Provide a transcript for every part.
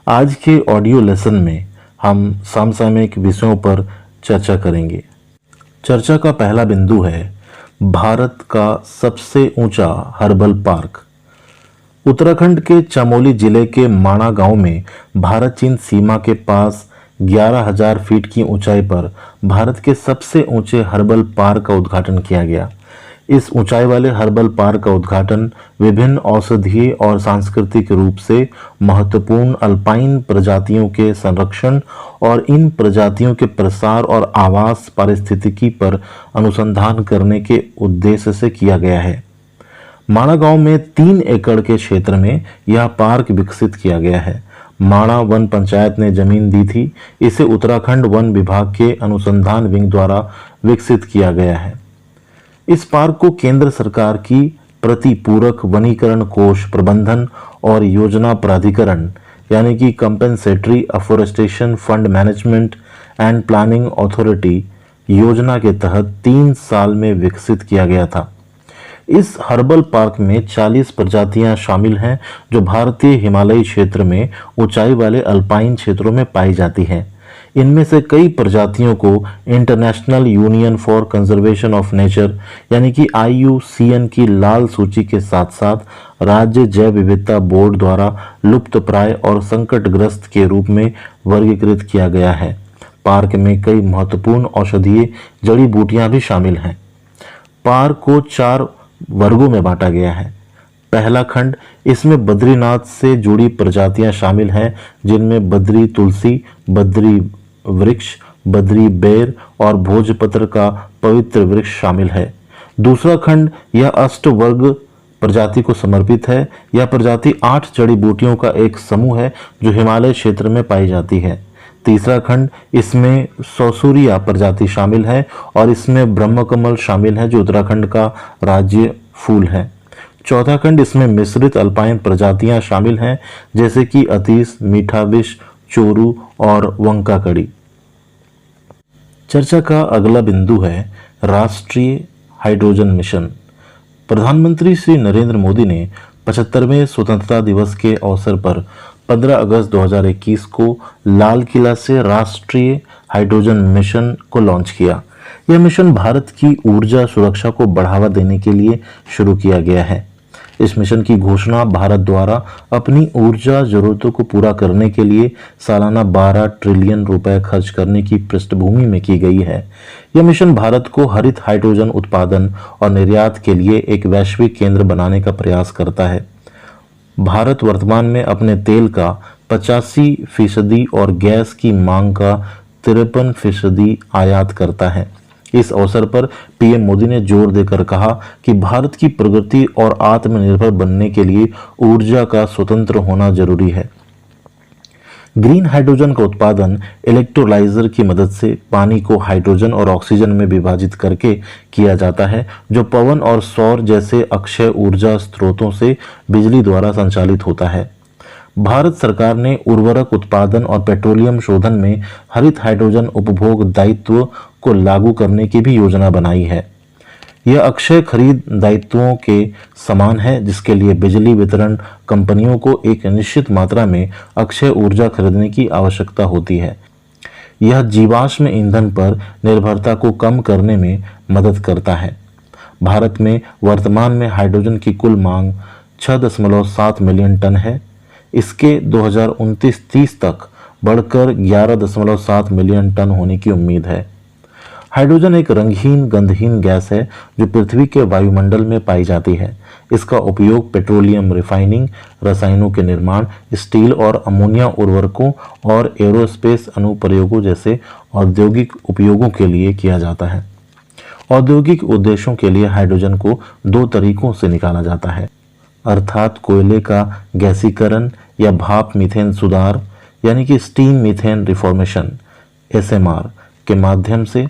आज के audio lesson में हम समसामयिक विषयों पर चर्चा करेंगे। चर्चा का पहला बिंदु है भारत का सबसे ऊंचा हर्बल पार्क। उत्तराखंड के चमोली जिले के माणा गांव में भारत चीन सीमा के पास 11,000 फीट की ऊंचाई पर भारत के सबसे ऊंचे हर्बल पार्क का उद्घाटन किया गया। इस ऊंचाई वाले हर्बल पार्क का उद्घाटन विभिन्न औषधीय और सांस्कृतिक रूप से महत्वपूर्ण अल्पाइन प्रजातियों के संरक्षण और इन प्रजातियों के प्रसार और आवास पारिस्थितिकी पर अनुसंधान करने के उद्देश्य से किया गया है। माणा गांव में 3 एकड़ के क्षेत्र में यह पार्क विकसित किया गया है। माणा वन पंचायत ने जमीन दी थी। इसे उत्तराखंड वन विभाग के अनुसंधान विंग द्वारा विकसित किया गया है। इस पार्क को केंद्र सरकार की प्रतिपूरक वनीकरण कोष प्रबंधन और योजना प्राधिकरण यानी कि compensatory afforestation fund management and planning authority योजना के तहत 3 साल में विकसित किया गया था। इस हर्बल पार्क में 40 प्रजातियां शामिल हैं जो भारतीय हिमालयी क्षेत्र में ऊंचाई वाले अल्पाइन क्षेत्रों में पाई जाती हैं। इनमें से कई प्रजातियों को international union for conservation of nature यानी कि IUCN की लाल सूची के साथ साथ राज्य जैव विविधता बोर्ड द्वारा लुप्तप्राय और संकटग्रस्त के रूप में वर्गीकृत किया गया है। पार्क में कई महत्वपूर्ण औषधीय जड़ी बूटियां भी शामिल हैं। पार्क को 4 वर्गों में बांटा गया है। पहला खंड, इसमें बद्रीनाथ से जुड़ी प्रजातियां शामिल हैं जिनमें बद्री तुलसी, बद्री वृक्ष, बद्री बेर और भोजपत्र का पवित्र वृक्ष शामिल है। दूसरा खंड, यह अष्टवर्ग प्रजाति को समर्पित है। यह प्रजाति 8 जड़ी बूटियों का एक समूह है जो हिमालय क्षेत्र में पाई जाती है। तीसरा खंड, इसमें सौसूरिया प्रजाति शामिल है और इसमें ब्रह्मकमल शामिल है जो उत्तराखंड का राज्य फूल है। चौथा खंड, इसमें मिश्रित अल्पाइन प्रजातियां शामिल हैं जैसे कि अतीस, मीठा विष, चोरू और वंका कड़ी। चर्चा का अगला बिंदु है राष्ट्रीय हाइड्रोजन मिशन। प्रधानमंत्री श्री नरेंद्र मोदी ने 75वें स्वतंत्रता दिवस के अवसर पर 15 अगस्त 2021 को लाल किला से राष्ट्रीय हाइड्रोजन मिशन को लॉन्च किया। यह मिशन भारत की ऊर्जा सुरक्षा को बढ़ावा देने के लिए शुरू किया गया है। इस मिशन की घोषणा भारत द्वारा अपनी ऊर्जा जरूरतों को पूरा करने के लिए सालाना 12 ट्रिलियन रुपए खर्च करने की पृष्ठभूमि में की गई है। यह मिशन भारत को हरित हाइड्रोजन उत्पादन और निर्यात के लिए एक वैश्विक केंद्र बनाने का प्रयास करता है। भारत वर्तमान में अपने तेल का 85% और गैस की मांग का 53% आयात करता है। इस अवसर पर PM मोदी ने जोर देकर कहा कि भारत की प्रगति और आत्मनिर्भर बनने के लिए ऊर्जा का स्वतंत्र होना जरूरी है। ग्रीन हाइड्रोजन का उत्पादन इलेक्ट्रोलाइजर की मदद से पानी को हाइड्रोजन और ऑक्सीजन में विभाजित करके किया जाता है जो पवन और सौर जैसे अक्षय ऊर्जा स्रोतों से बिजली द्वारा संचालित होता है। भारत सरकार ने उर्वरक उत्पादन और पेट्रोलियम शोधन में हरित हाइड्रोजन उपभोग दायित्व को लागू करने की भी योजना बनाई है। यह अक्षय खरीद दायित्वों के समान है जिसके लिए बिजली वितरण कंपनियों को एक निश्चित मात्रा में अक्षय ऊर्जा खरीदने की आवश्यकता होती है। यह जीवाश्म ईंधन पर निर्भरता को कम करने में मदद करता है। भारत में वर्तमान में हाइड्रोजन की कुल मांग 6.7 मिलियन टन है। इसके 2029-30 तक बढ़कर 11.7 मिलियन टन होने की उम्मीद है। हाइड्रोजन एक रंगहीन गंधहीन गैस है जो पृथ्वी के वायुमंडल में पाई जाती है। इसका उपयोग पेट्रोलियम रिफाइनिंग, रसायनों के निर्माण, स्टील और अमोनिया उर्वरकों और एरोस्पेस अनुप्रयोगों जैसे औद्योगिक उपयोगों के लिए किया जाता है। औद्योगिक उद्देश्यों के लिए हाइड्रोजन को 2 तरीकों से निकाला जाता है, अर्थात कोयले का गैसीकरण या भाप मीथेन सुधार यानी कि स्टीम मीथेन रिफॉर्मेशन SMR के माध्यम से।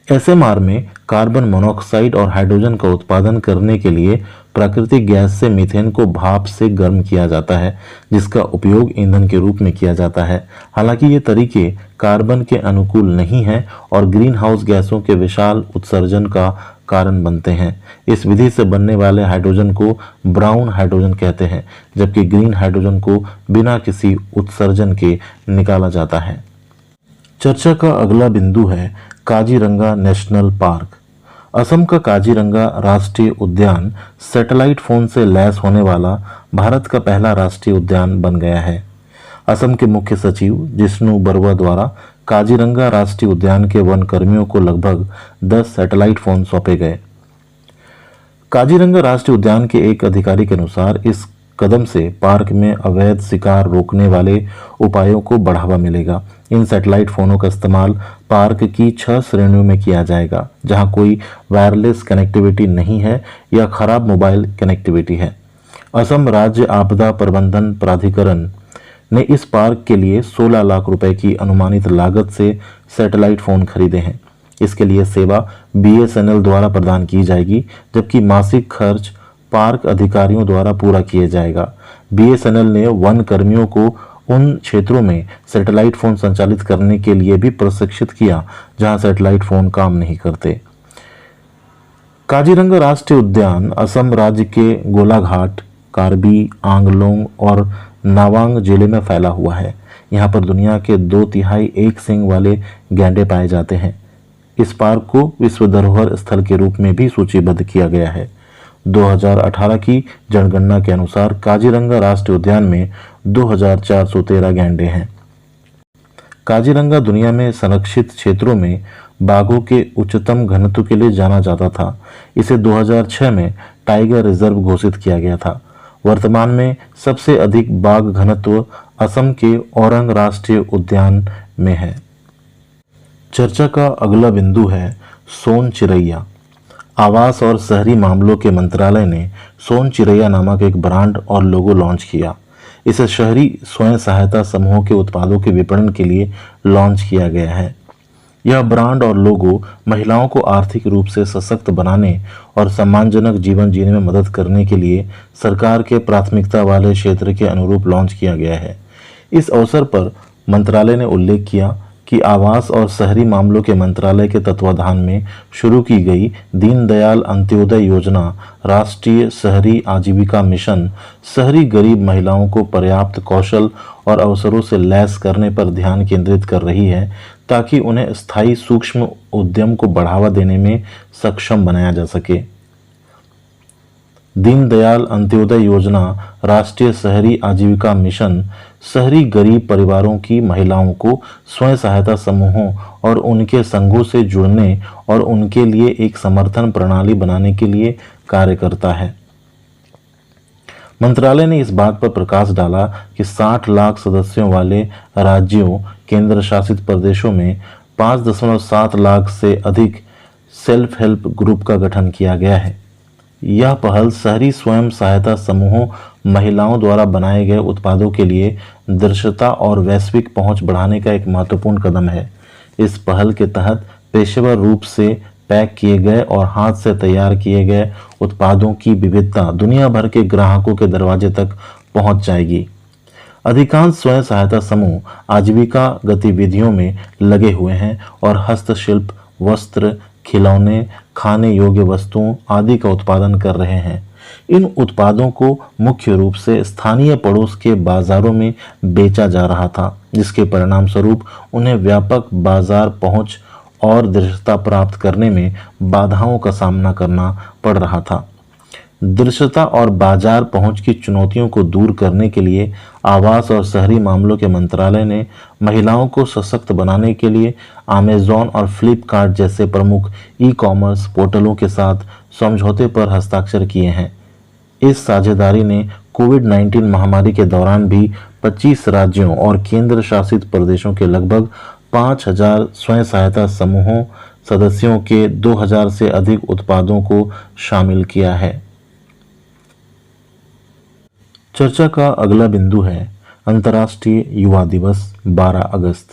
SMR में कार्बन मोनोऑक्साइड और हाइड्रोजन का उत्पादन करने के लिए प्राकृतिक गैस से मीथेन को भाप से गर्म किया जाता है जिसका उपयोग ईंधन के रूप में किया जाता है। हालांकि ये तरीके कार्बन के अनुकूल नहीं हैं और ग्रीन हाउस गैसों के विशाल उत्सर्जन का कारण बनते हैं। इस विधि से बनने वाले हाइड्रोजन को ब्राउन हाइड्रोजन कहते हैं, जबकि ग्रीन हाइड्रोजन को बिना किसी उत्सर्जन के निकाला जाता है। चर्चा का अगला बिंदु है काजीरंगा नेशनल पार्क। असम का काजीरंगा राष्ट्रीय उद्यान सैटेलाइट फोन से लैस होने वाला भारत का पहला राष्ट्रीय उद्यान बन गया है। असम के मुख्य सचिव जिष्णु बरुआ द्वारा काजीरंगा राष्ट्रीय उद्यान के वन कर्मियों को लगभग 10 सैटेलाइट फोन सौंपे गए। काजीरंगा राष्ट्रीय उद्यान के एक अधिकारी के अनुसार इस कदम से पार्क में अवैध शिकार रोकने वाले उपायों को बढ़ावा मिलेगा। इन सैटेलाइट फोनों का इस्तेमाल पार्क की 6 श्रेणियों में किया जाएगा, जहां कोई वायरलेस कनेक्टिविटी नहीं है या खराब मोबाइल कनेक्टिविटी है। असम राज्य आपदा प्रबंधन प्राधिकरण ने इस पार्क के लिए 16 लाख रुपए की अनुमानित लागत से सैटेलाइट फोन खरीदे हैं। इसके लिए सेवा BSNL द्वारा प्रदान की जाएगी, जबकि मासिक खर्च पार्क अधिकारियों द्वारा पूरा किया जाएगा। BSNL ने वन कर्मियों को उन क्षेत्रों में सैटेलाइट फोन संचालित करने के लिए भी प्रशिक्षित किया जहां सैटेलाइट फोन काम नहीं करते। काजीरंगा राष्ट्रीय उद्यान असम राज्य के गोलाघाट, कार्बी आंगलोंग और नावांग जिले में फैला हुआ है। यहाँ पर दुनिया के 2/3 एक सींग वाले गैंडे पाए जाते हैं। इस पार्क को विश्व धरोहर स्थल के रूप में भी सूचीबद्ध किया गया है। 2018 की जनगणना के अनुसार काजीरंगा राष्ट्रीय उद्यान में 2413 गैंडे हैं। काजीरंगा दुनिया में संरक्षित क्षेत्रों में बाघों के उच्चतम घनत्व के लिए जाना जाता था। इसे 2006 में टाइगर रिजर्व घोषित किया गया था। वर्तमान में सबसे अधिक बाघ घनत्व असम के औरंग राष्ट्रीय उद्यान में है। चर्चा का अगला बिंदु है सोन चिरैया। आवास और शहरी मामलों के मंत्रालय ने सोन चिरैया नामक एक ब्रांड और लोगो लॉन्च किया। इसे शहरी स्वयं सहायता समूहों के उत्पादों के विपणन के लिए लॉन्च किया गया है। यह ब्रांड और लोगो महिलाओं को आर्थिक रूप से सशक्त बनाने और सम्मानजनक जीवन जीने में मदद करने के लिए सरकार के प्राथमिकता वाले क्षेत्र के अनुरूप लॉन्च किया गया है। इस अवसर पर मंत्रालय ने उल्लेख किया कि आवास और शहरी मामलों के मंत्रालय के तत्वाधान में शुरू की गई दीनदयाल अंत्योदय योजना राष्ट्रीय शहरी आजीविका मिशन शहरी गरीब महिलाओं को पर्याप्त कौशल और अवसरों से लैस करने पर ध्यान केंद्रित कर रही है, ताकि उन्हें स्थायी सूक्ष्म उद्यम को बढ़ावा देने में सक्षम बनाया जा सके। दीनदयाल अंत्योदय योजना राष्ट्रीय शहरी आजीविका मिशन शहरी गरीब परिवारों की महिलाओं को स्वयं सहायता समूहों और उनके संघों से जुड़ने और उनके लिए एक समर्थन प्रणाली बनाने के लिए कार्य करता है। मंत्रालय ने इस बात पर प्रकाश डाला कि 60 लाख सदस्यों वाले राज्यों, केंद्र शासित प्रदेशों में 5.7 लाख से अधिक सेल्फ हेल्प ग्रुप का गठन किया गया है। यह पहल शहरी स्वयं सहायता समूहों, महिलाओं द्वारा बनाए गए उत्पादों के लिए दृश्यता और वैश्विक पहुंच बढ़ाने का एक महत्वपूर्ण कदम है। इस पहल के तहत पेशेवर रूप से पैक किए गए और हाथ से तैयार किए गए उत्पादों की विविधता दुनिया भर के ग्राहकों के दरवाजे तक पहुंच जाएगी। अधिकांश स्वयं सहायता समूह आजीविका गतिविधियों में लगे हुए हैं और हस्तशिल्प, वस्त्र, खिलौने, खाने योग्य वस्तुओं आदि का उत्पादन कर रहे हैं। इन उत्पादों को मुख्य रूप से स्थानीय पड़ोस के बाजारों में बेचा जा रहा था, जिसके परिणाम स्वरूप उन्हें व्यापक बाजार पहुंच और दृश्यता प्राप्त करने में बाधाओं का सामना करना पड़ रहा था। दृश्यता और बाजार पहुंच की चुनौतियों को दूर करने के लिए आवास और शहरी मामलों के मंत्रालय ने महिलाओं को सशक्त बनाने के लिए अमेज़न और फ्लिपकार्ट जैसे प्रमुख ई-कॉमर्स पोर्टलों के साथ समझौते पर हस्ताक्षर किए हैं। इस साझेदारी ने कोविड-19 महामारी के दौरान भी 25 राज्यों और केंद्र शासित प्रदेशों के लगभग 5000 स्वयं सहायता समूहों सदस्यों के 2000 से अधिक उत्पादों को शामिल किया है। चर्चा का अगला बिंदु है अंतर्राष्ट्रीय युवा दिवस 12 अगस्त।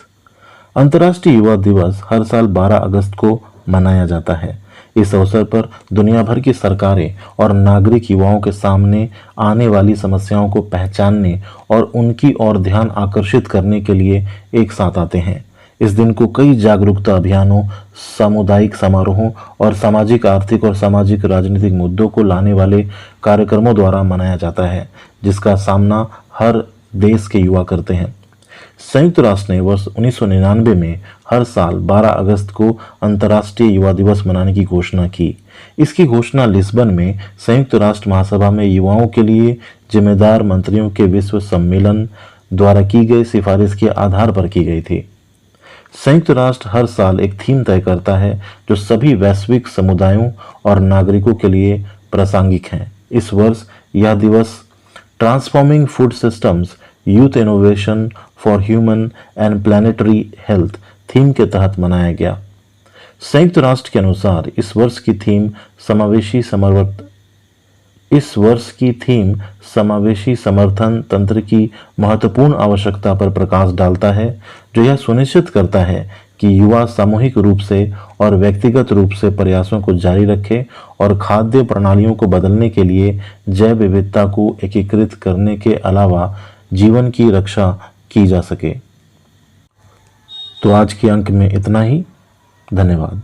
अंतर्राष्ट्रीय युवा दिवस हर साल 12 अगस्त को मनाया जाता है। इस अवसर पर दुनिया भर की सरकारें और नागरिक युवाओं के सामने आने वाली समस्याओं को पहचानने और उनकी ओर ध्यान आकर्षित करने के लिए एक साथ आते हैं। इस दिन को कई जागरूकता अभियानों, सामुदायिक समारोहों और सामाजिक, आर्थिक और सामाजिक राजनीतिक मुद्दों को लाने वाले कार्यक्रमों द्वारा मनाया जाता है, जिसका सामना हर देश के युवा करते हैं। संयुक्त राष्ट्र ने वर्ष 1999 में हर साल 12 अगस्त को अंतर्राष्ट्रीय युवा दिवस मनाने की घोषणा की। इसकी घोषणा लिस्बन में संयुक्त राष्ट्र महासभा में युवाओं के लिए जिम्मेदार मंत्रियों के विश्व सम्मेलन द्वारा की गई सिफारिश के आधार पर की गई थी। संयुक्त राष्ट्र हर साल एक थीम तय करता है जो सभी वैश्विक समुदायों और नागरिकों के लिए प्रासंगिक है। इस वर्ष यह दिवस transforming food systems, youth innovation for human and planetary health theme के तहत मनाया गया। संयुक्त राष्ट्र के अनुसार इस वर्ष की थीम समावेशी समर्थन तंत्र की महत्वपूर्ण आवश्यकता पर प्रकाश डालता है, जो यह सुनिश्चित करता है कि युवा सामूहिक रूप से और व्यक्तिगत रूप से प्रयासों को जारी रखें और खाद्य प्रणालियों को बदलने के लिए जैव विविधता को एकीकृत करने के अलावा जीवन की रक्षा की जा सके। तो आज के अंक में इतना ही। धन्यवाद।